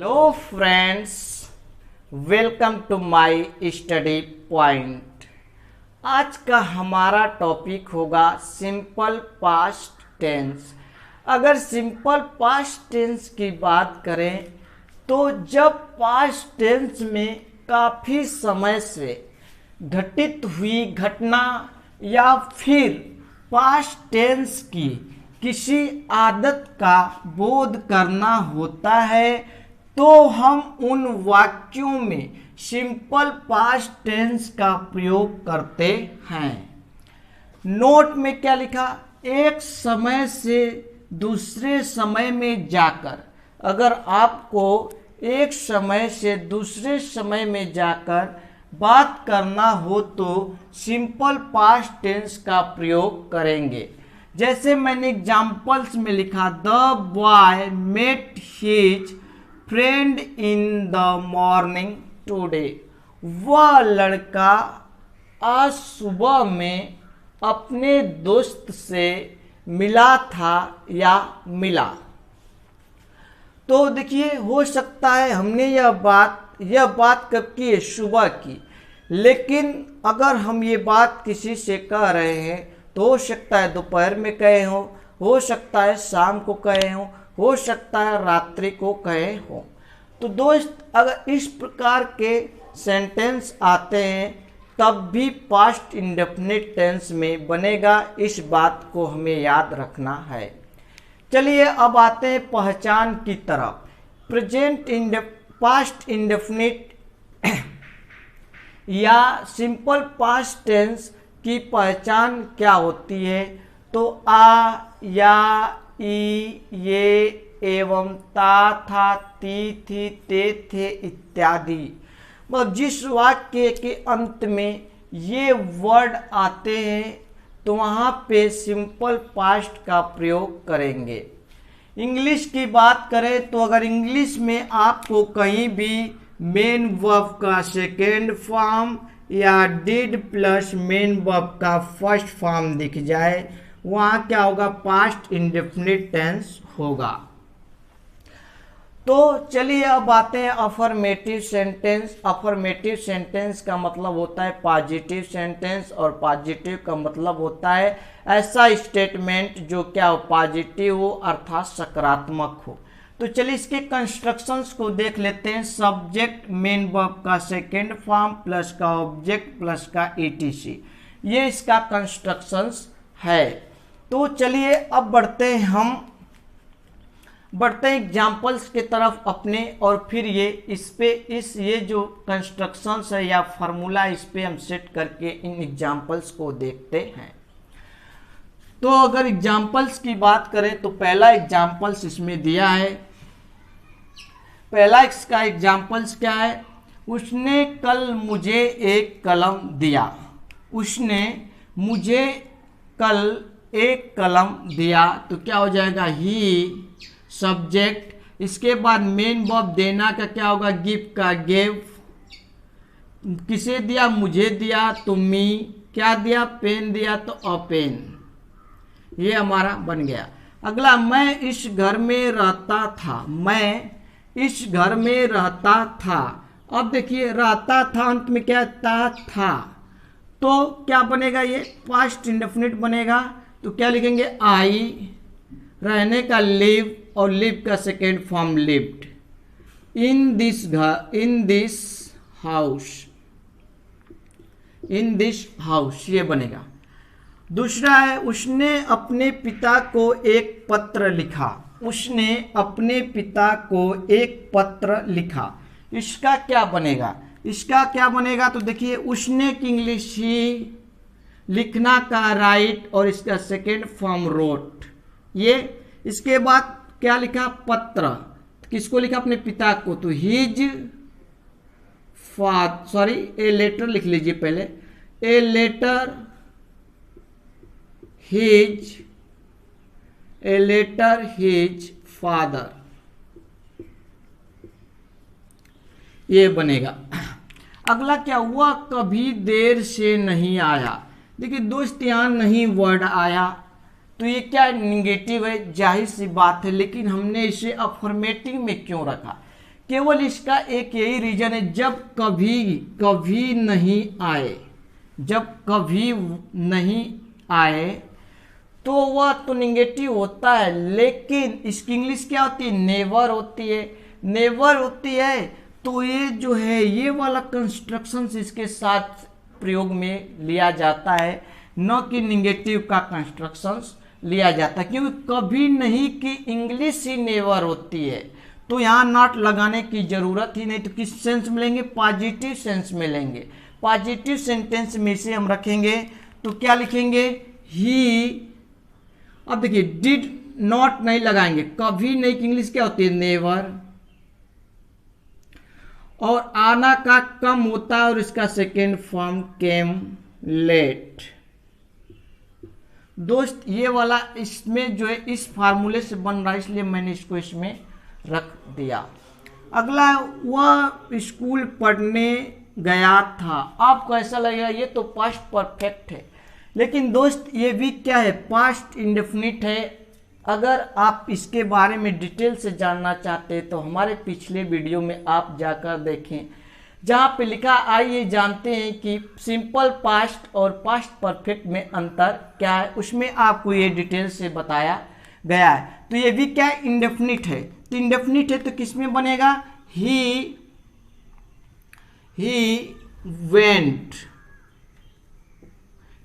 Hello friends, welcome to my study point. आज का हमारा टॉपिक होगा सिंपल पास्ट टेंस। अगर सिंपल पास्ट टेंस की बात करें तो जब पास्ट टेंस में काफ़ी समय से घटित हुई घटना या फिर पास्ट टेंस की किसी आदत का बोध करना होता है तो हम उन वाक्यों में सिंपल पास्ट टेंस का प्रयोग करते हैं। नोट में क्या लिखा, एक समय से दूसरे समय में जाकर। अगर आपको एक समय से दूसरे समय में जाकर बात करना हो तो सिंपल पास्ट टेंस का प्रयोग करेंगे। जैसे मैंने एग्जाम्पल्स में लिखा, the boy met his friend in the morning today. वह लड़का आज सुबह में अपने दोस्त से मिला था या मिला। तो देखिए, हो सकता है हमने यह बात कब की है, सुबह की, लेकिन अगर हम ये बात किसी से कह रहे हैं तो हो सकता है दोपहर में कहे हो सकता है शाम को कहे हो सकता है रात्रि को कहे हो। तो दोस्त, अगर इस प्रकार के सेंटेंस आते हैं तब भी पास्ट इंडेफिनिट टेंस में बनेगा। इस बात को हमें याद रखना है। चलिए अब आते हैं पहचान की तरफ। पास्ट इंडेफिनिट या सिंपल पास्ट टेंस की पहचान क्या होती है? तो आ, या, ई, ये, एवं, ता, था, ती, थी, ते, थे इत्यादि। मतलब जिस वाक्य के अंत में ये वर्ड आते हैं तो वहाँ पे सिंपल पास्ट का प्रयोग करेंगे। इंग्लिश की बात करें तो अगर इंग्लिश में आपको कहीं भी मेन वर्ब का सेकेंड फॉर्म या डिड प्लस मेन वर्ब का फर्स्ट फॉर्म दिख जाए, वहाँ क्या होगा, पास्ट इंडेफिनिट टेंस होगा। तो चलिए अब आते हैं अफर्मेटिव सेंटेंस। अफर्मेटिव सेंटेंस का मतलब होता है पॉजिटिव सेंटेंस, और पॉजिटिव का मतलब होता है ऐसा स्टेटमेंट जो क्या हो, पॉजिटिव हो, अर्थात सकारात्मक हो। तो चलिए इसके कंस्ट्रक्शंस को देख लेते हैं। सब्जेक्ट मेन वर्ब का सेकेंड फॉर्म प्लस का ऑब्जेक्ट प्लस का ईटीसी, ये इसका कंस्ट्रक्शंस है। तो चलिए अब बढ़ते हैं एग्जाम्पल्स के तरफ अपने, और फिर ये जो कंस्ट्रक्शंस है या फार्मूला, इस पे हम सेट करके इन एग्जाम्पल्स को देखते हैं। तो अगर एग्जाम्पल्स की बात करें तो पहला एग्जाम्पल्स इसमें दिया है। पहला इसका एग्जाम्पल्स क्या है, उसने कल मुझे एक कलम दिया। उसने मुझे कल एक कलम दिया, तो क्या हो जाएगा, ही सब्जेक्ट। इसके बाद मेन वर्ब देना का क्या होगा, गिव का गिव। किसे दिया, मुझे दिया, तो मी। क्या दिया, पेन दिया, तो अ पेन। ये हमारा बन गया। अगला, मैं इस घर में रहता था। मैं इस घर में रहता था। अब देखिए, रहता था अंत में क्या था, तो क्या बनेगा, ये पास्ट इंडेफिनिट बनेगा। तो क्या लिखेंगे, आई, रहने का लिव, और लिव का second form lived. In this घर, इन दिस हाउस, ये बनेगा। दूसरा है, उसने अपने पिता को एक पत्र लिखा। उसने अपने पिता को एक पत्र लिखा। इसका क्या बनेगा, तो देखिए, उसने की इंग्लिश ही, लिखना का राइट, और इसका सेकेंड फॉर्म रोट। ये इसके बाद क्या लिखा, पत्र। किसको लिखा, अपने पिता को, तो हिज ए लेटर लिख लीजिए पहले, ए लेटर हिज फादर, ये बनेगा। अगला क्या हुआ, कभी देर से नहीं आया। देखिए दोस्त, यहाँ नहीं वर्ड आया तो ये क्या निगेटिव है, जाहिर सी बात है, लेकिन हमने इसे अफर्मेटिव में क्यों रखा, केवल इसका एक यही रीजन है, जब कभी कभी नहीं आए, जब कभी नहीं आए तो वह तो निगेटिव होता है, लेकिन इसकी इंग्लिश क्या होती है, नेवर होती है। नेवर होती है तो ये जो है ये वाला कंस्ट्रक्शन इसके साथ प्रयोग में लिया जाता है, न कि निगेटिव का कंस्ट्रक्शन लिया जाता है, क्योंकि कभी नहीं की इंग्लिश ही नेवर होती है, तो यहाँ नॉट लगाने की जरूरत ही नहीं। तो किस सेंस में लेंगे, पॉजिटिव सेंस में लेंगे। पॉजिटिव सेंटेंस में इसे हम रखेंगे तो क्या लिखेंगे, ही। अब देखिए डिड नॉट नहीं लगाएंगे, कभी नहीं की इंग्लिश क्या होती है, नेवर। और आना का कम होता है और इसका सेकेंड फॉर्म केम, लेट। दोस्त ये वाला इसमें जो है इस फार्मूले से बन रहा है, इसलिए मैंने इसको इसमें रख दिया। अगला वह स्कूल पढ़ने गया था। आपको ऐसा लगेगा ये तो पास्ट परफेक्ट है, लेकिन दोस्त ये भी क्या है, पास्ट इंडेफिनिट है। अगर आप इसके बारे में डिटेल से जानना चाहते हैं तो हमारे पिछले वीडियो में आप जाकर देखें, जहाँ पे लिखा आइए जानते हैं कि सिंपल पास्ट और पास्ट परफेक्ट में अंतर क्या है, उसमें आपको ये डिटेल से बताया गया है। तो ये भी क्या है, इंडेफिनिट है। तो इंडेफिनिट है तो किस में बनेगा, ही वेंट,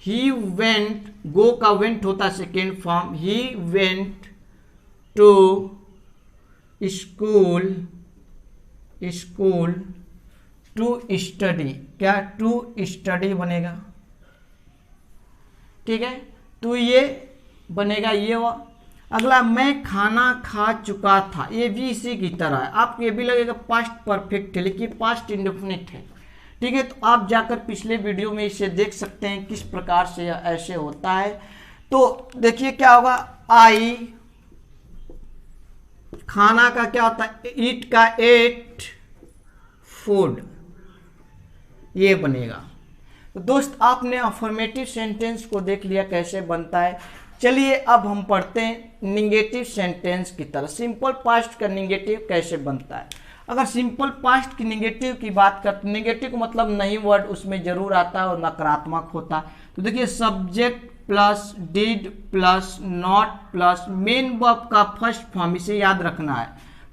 ही वेंट, गो का वेंट होता second form, he went to school, school to study, क्या टू स्टडी बनेगा, ठीक है। तो ये बनेगा ये हुआ। अगला मैं खाना खा चुका था, ये भी इसी की तरह है। आपको ये भी लगेगा पास्ट परफेक्ट है, लेकिन पास्ट इंडेफिनिट है, ठीक है। तो आप जाकर पिछले वीडियो में इसे देख सकते हैं किस प्रकार से ऐसे होता है। तो देखिए क्या होगा, आई, खाना का क्या होता है, ईट का एट, फूड, ये बनेगा। तो दोस्त आपने अफर्मेटिव सेंटेंस को देख लिया कैसे बनता है। चलिए अब हम पढ़ते हैं निगेटिव सेंटेंस की तरह। सिंपल पास्ट का निगेटिव कैसे बनता है। अगर सिंपल पास्ट की निगेटिव की बात करते, निगेटिव का मतलब नहीं वर्ड उसमें जरूर आता है और नकारात्मक होता है। तो देखिए subject plus did plus not plus main verb का फर्स्ट फॉर्म, इसे याद रखना है,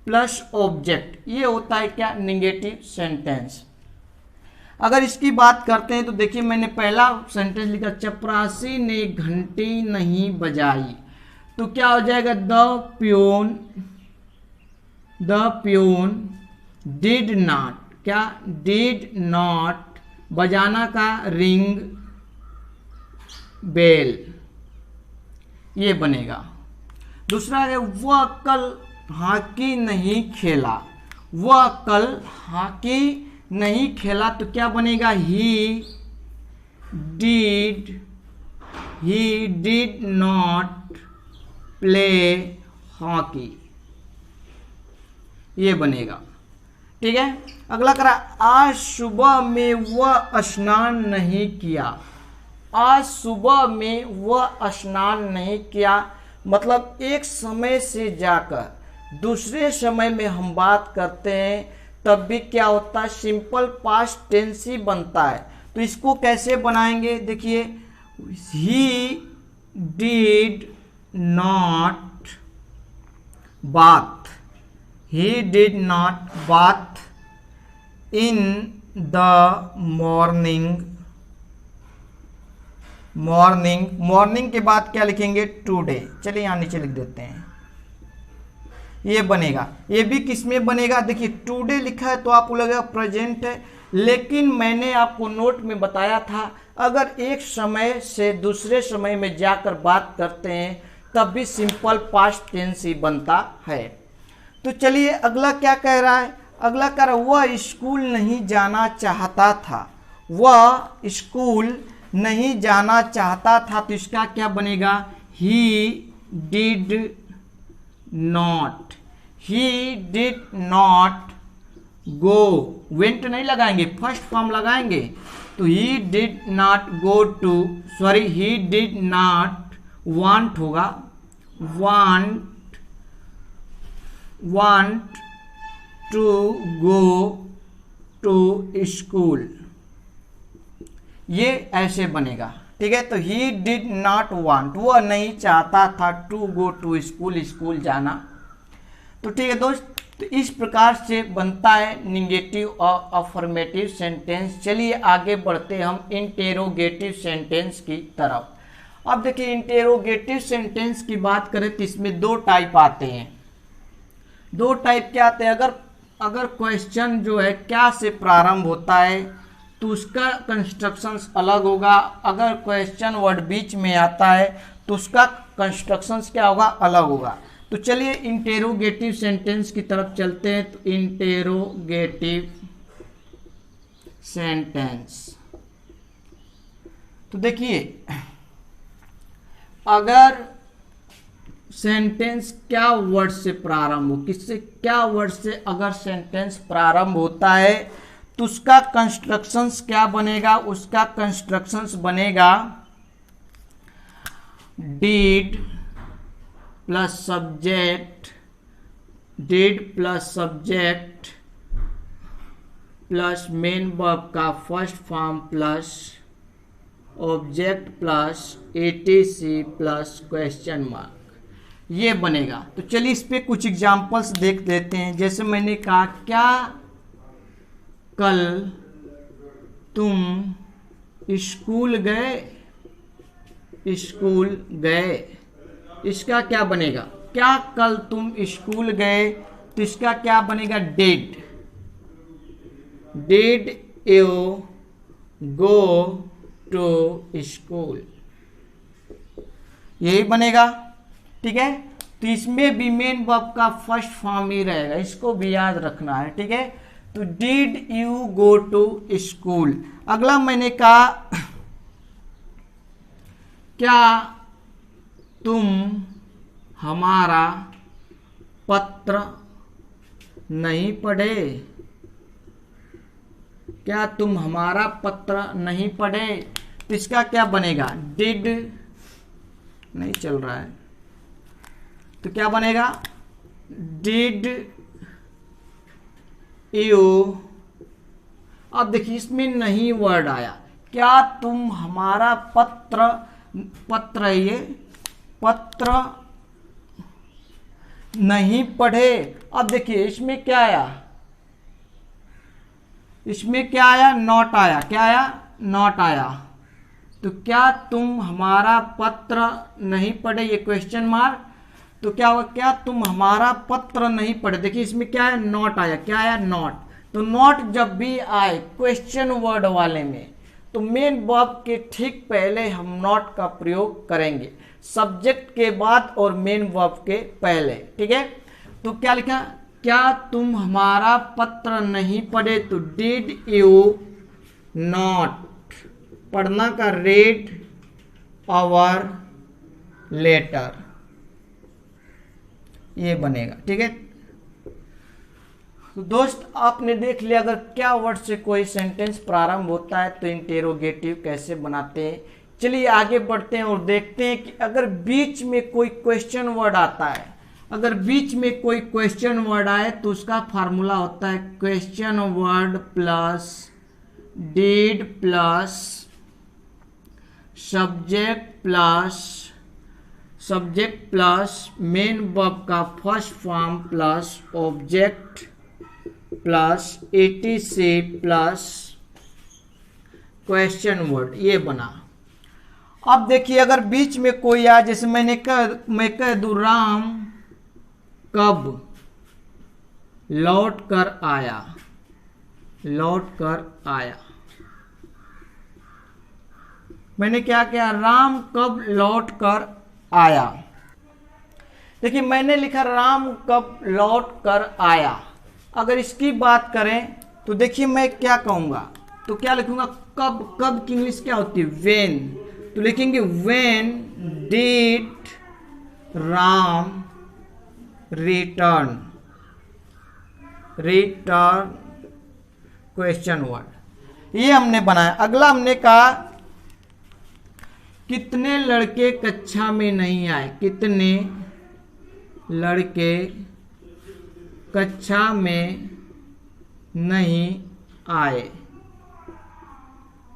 प्लस ऑब्जेक्ट, ये होता है क्या, निगेटिव सेंटेंस। अगर इसकी बात करते हैं तो देखिए मैंने पहला सेंटेंस लिखा, चपरासी ने घंटी नहीं बजाई, तो क्या हो जाएगा, द प्यून डिड नॉट, क्या डिड नॉट, बजाना का रिंग बेल, ये बनेगा। दूसरा है वह कल हॉकी नहीं खेला, वह कल हॉकी नहीं खेला, तो क्या बनेगा, he did not play hockey, ये बनेगा, ठीक है। अगला करा, आज सुबह में वह स्नान नहीं किया, आज सुबह में वह स्नान नहीं किया, मतलब एक समय से जाकर दूसरे समय में हम बात करते हैं तब भी क्या होता है, सिंपल पास्ट टेंस ही बनता है। तो इसको कैसे बनाएंगे, देखिए ही did not bath, he did not bath in the morning के बाद क्या लिखेंगे, टुडे। चलिए यहाँ नीचे लिख देते हैं, ये बनेगा। ये भी किस में बनेगा, देखिए टुडे लिखा है तो आपको लगेगा प्रेजेंट है, लेकिन मैंने आपको नोट में बताया था अगर एक समय से दूसरे समय में जाकर बात करते हैं तब भी सिंपल पास्ट टेंस ही बनता है। तो चलिए अगला क्या कह रहा है, अगला कह रहा है वह स्कूल नहीं जाना चाहता था, वह स्कूल नहीं जाना चाहता था, तो इसका क्या बनेगा, he did not go, went नहीं लगाएंगे, फर्स्ट फॉर्म लगाएंगे, तो he did not go to, sorry he did not want होगा, want to go to school, ये ऐसे बनेगा। ठीक है, तो ही डिड नॉट वांट, वह नहीं चाहता था to go to school, school जाना। तो ठीक है दोस्त, तो इस प्रकार से बनता है निगेटिव और अफर्मेटिव सेंटेंस। चलिए आगे बढ़ते हैं हम इंटेरोगेटिव सेंटेंस की तरफ। अब देखिए इंटेरोगेटिव सेंटेंस की बात करें तो इसमें दो टाइप आते हैं। दो टाइप क्या आते हैं, अगर क्वेश्चन जो है क्या से प्रारंभ होता है तो उसका कंस्ट्रक्शंस अलग होगा। अगर क्वेश्चन वर्ड बीच में आता है तो उसका कंस्ट्रक्शंस क्या होगा, अलग होगा। तो चलिए इंटेरोगेटिव सेंटेंस की तरफ चलते हैं। तो इंटेरोगेटिव सेंटेंस, तो देखिए अगर सेंटेंस क्या वर्ड से प्रारंभ हो, किससे, क्या वर्ड से अगर सेंटेंस प्रारंभ होता है तो उसका कंस्ट्रक्शंस क्या बनेगा, उसका कंस्ट्रक्शंस बनेगा did plus subject, did plus subject plus main verb का first form plus object plus ETC plus question mark, ये बनेगा। तो चलिए इस पे कुछ एग्जांपल्स देख लेते हैं। जैसे मैंने कहा, क्या कल तुम स्कूल गए, स्कूल गए, इसका क्या बनेगा, क्या कल तुम स्कूल गए, तो इसका क्या बनेगा, did, did you go to school, यही बनेगा। ठीक है, तो इसमें भी मेन वर्ब का फर्स्ट फॉर्म ही रहेगा, इसको भी याद रखना है। ठीक है, तो did you go to school. अगला मैंने कहा, क्या तुम हमारा पत्र नहीं पढ़े, क्या तुम हमारा पत्र नहीं पढ़े, तो इसका क्या बनेगा, डिड, नहीं चल रहा है तो क्या बनेगा, डिड यू, अब देखिए इसमें नहीं वर्ड आया, क्या तुम हमारा पत्र, पत्र ये पत्र नहीं पढ़े। अब देखिए इसमें क्या आया, इसमें क्या आया, नॉट आया, क्या आया, नॉट आया। तो क्या तुम हमारा पत्र नहीं पढ़े, ये क्वेश्चन मार्क, तो क्या हुआ, क्या तुम हमारा पत्र नहीं पढ़े। देखिए इसमें क्या है, नॉट आया, क्या आया, नॉट। तो नॉट जब भी आए क्वेश्चन वर्ड वाले में तो मेन वर्ब के ठीक पहले हम नॉट का प्रयोग करेंगे, सब्जेक्ट के बाद और मेन वर्ब के पहले। ठीक है, तो क्या लिखा, क्या तुम हमारा पत्र नहीं पढ़े, तो डिड यू नॉट, पढ़ना का रेड आवर लेटर, ये बनेगा। ठीक है, तो दोस्त आपने देख लिया अगर क्या वर्ड से कोई सेंटेंस प्रारंभ होता है तो इंटेरोगेटिव कैसे बनाते हैं। चलिए आगे बढ़ते हैं और देखते हैं कि अगर बीच में कोई क्वेश्चन वर्ड आता है, अगर बीच में कोई क्वेश्चन वर्ड आए तो उसका फार्मूला होता है question word plus did plus subject plus main verb का first form plus object plus ETC plus question word, ये बना। अब देखिए अगर बीच में कोई आए, जैसे मैं कह दूं राम कब लौट कर आया, लौट कर आया, मैंने क्या किया, राम कब लौट कर आया। देखिए मैंने लिखा राम कब लौट कर आया। अगर इसकी बात करें तो देखिए मैं क्या कहूंगा, तो क्या लिखूंगा, कब, कब की इंग्लिश क्या होती है, व्हेन, तो लिखेंगे when did Ram return, return question word, ये हमने बनाया। अगला हमने कहा कितने लड़के कक्षा में नहीं आए, कितने लड़के कक्षा में नहीं आए।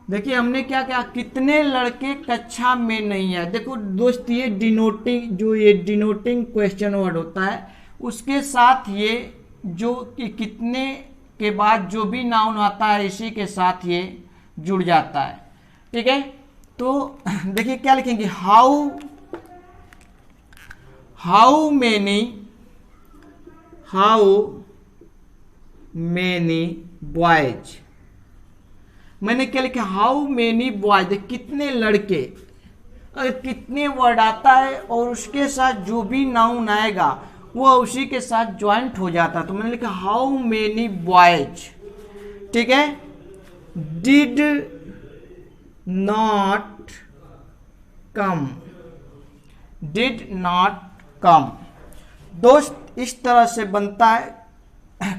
देखिए हमने क्या क्या, कितने लड़के कक्षा में नहीं आए। देखो दोस्त, ये डिनोटिंग क्वेश्चन वर्ड होता है, उसके साथ ये जो कि कितने के बाद जो भी नाउन आता है इसी के साथ ये जुड़ जाता है। ठीक है, तो देखिए क्या लिखेंगे, हाउ मेनी बॉयज। मैंने क्या लिखा, हाउ मेनी बॉयज, कितने लड़के। अगर कितने वर्ड आता है और उसके साथ जो भी नाउन आएगा वो उसी के साथ ज्वाइंट हो जाता है, तो मैंने लिखा हाउ मेनी बॉयज। ठीक है, did not come, did not कम। दोस्त इस तरह से बनता है।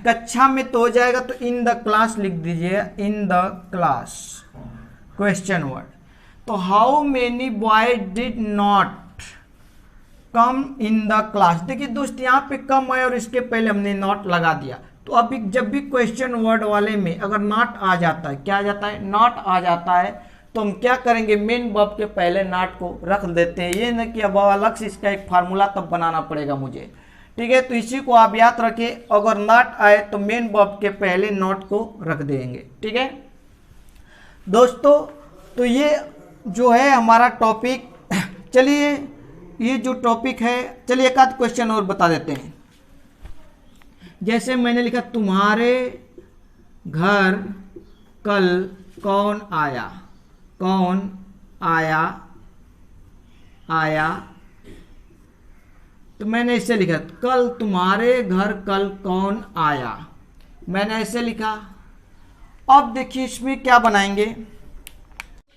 कक्षा में तो हो जाएगा, तो इन द क्लास लिख दीजिए, in the class question word. तो how many boy did not come in the class. देखिए दोस्त, यहाँ पे कम है और इसके पहले हमने नॉट लगा दिया। तो अभी जब भी क्वेश्चन वर्ड वाले में अगर नॉट आ जाता है, क्या आ जाता है, नॉट आ जाता है, तो हम क्या करेंगे, मेन वर्ब के पहले नॉट को रख देते हैं। ये न कि अब अलग से इसका एक फार्मूला तब बनाना पड़ेगा मुझे। ठीक है, तो इसी को आप याद रखें, अगर नॉट आए तो मेन वर्ब के पहले नॉट को रख देंगे। ठीक है दोस्तों, तो ये जो है हमारा टॉपिक। चलिए ये जो टॉपिक है, चलिए एक आध क्वेश्चन और बता देते हैं। जैसे मैंने लिखा, तुम्हारे घर कल कौन आया, कौन आया, आया। तो मैंने इसे लिखा, कल तुम्हारे घर कल कौन आया, मैंने ऐसे लिखा। अब देखिए इसमें क्या बनाएंगे,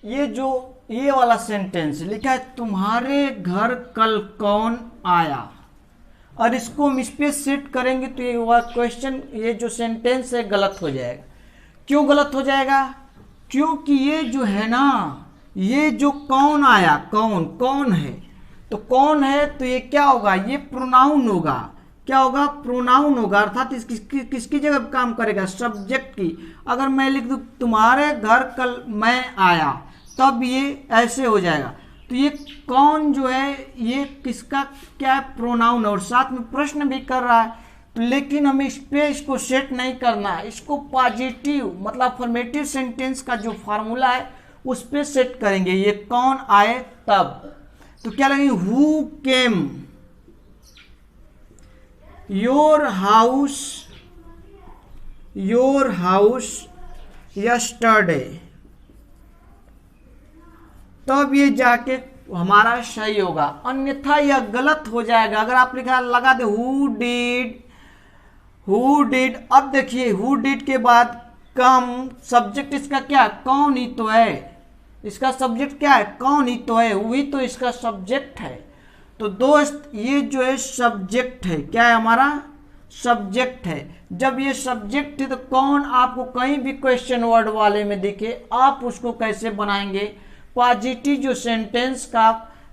ये जो ये वाला सेंटेंस लिखा है, तुम्हारे घर कल कौन आया, और इसको हम इस पे सेट करेंगे तो ये क्वेश्चन, ये जो सेंटेंस है गलत हो जाएगा। क्यों गलत हो जाएगा, क्योंकि ये जो है ना, ये जो कौन आया, कौन है, तो कौन है, तो ये क्या होगा, ये प्रोनाउन होगा। क्या होगा, प्रोनाउन होगा, अर्थात किसकी जगह काम करेगा, सब्जेक्ट की। अगर मैं लिख दूं तुम्हारे घर कल मैं आया, तब ये ऐसे हो जाएगा। तो ये कौन जो है ये किसका क्या प्रोनाउन है, और साथ में प्रश्न भी कर रहा है। तो लेकिन हमें इस पे इसको सेट नहीं करना है, इसको पॉजिटिव मतलब अफर्मेटिव सेंटेंस का जो फार्मूला है उस पे सेट करेंगे। ये कौन आए तब, तो क्या लगेंगे, who came your house yesterday, तब ये जाके हमारा सही होगा, अन्यथा यह गलत हो जाएगा। अगर आप लिखा लगा दे हु डिड, अब देखिए हु डिड के बाद कम, सब्जेक्ट इसका क्या, कौन ही तो है, इसका सब्जेक्ट क्या है, कौन ही तो है, वही तो इसका सब्जेक्ट है। तो दोस्त ये जो है सब्जेक्ट है, क्या है हमारा सब्जेक्ट है। जब ये सब्जेक्ट है तो कौन आपको कहीं भी क्वेश्चन वर्ड वाले में दिखे, आप उसको कैसे बनाएंगे, पॉजिटिव जो सेंटेंस का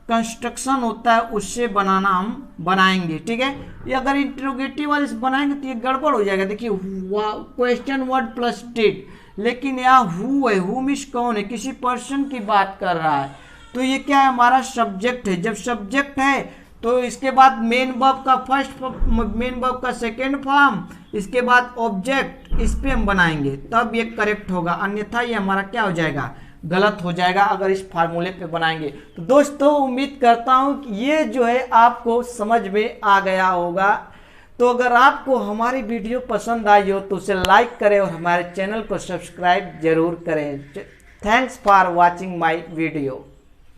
कंस्ट्रक्शन होता है उससे बनाना हम बनाएंगे। ठीक है, ये अगर इंट्रोगेटिव वाले से बनाएंगे तो ये गड़बड़ हो जाएगा। देखिए क्वेश्चन वर्ड प्लस डिड, लेकिन यहाँ हु है, हु मीन्स कौन है, किसी पर्सन की बात कर रहा है, तो ये क्या है हमारा सब्जेक्ट है। जब सब्जेक्ट है तो इसके बाद मेन वर्ब का फर्स्ट, मेन वर्ब का सेकेंड फॉर्म, इसके बाद ऑब्जेक्ट, इस पे हम बनाएंगे तब ये करेक्ट होगा, अन्यथा ये हमारा क्या हो जाएगा, गलत हो जाएगा अगर इस फार्मूले पे बनाएंगे। तो दोस्तों उम्मीद करता हूं कि ये जो है आपको समझ में आ गया होगा। तो अगर आपको हमारी वीडियो पसंद आई हो तो उसे लाइक करें और हमारे चैनल को सब्सक्राइब जरूर करें। Thanks for watching my video.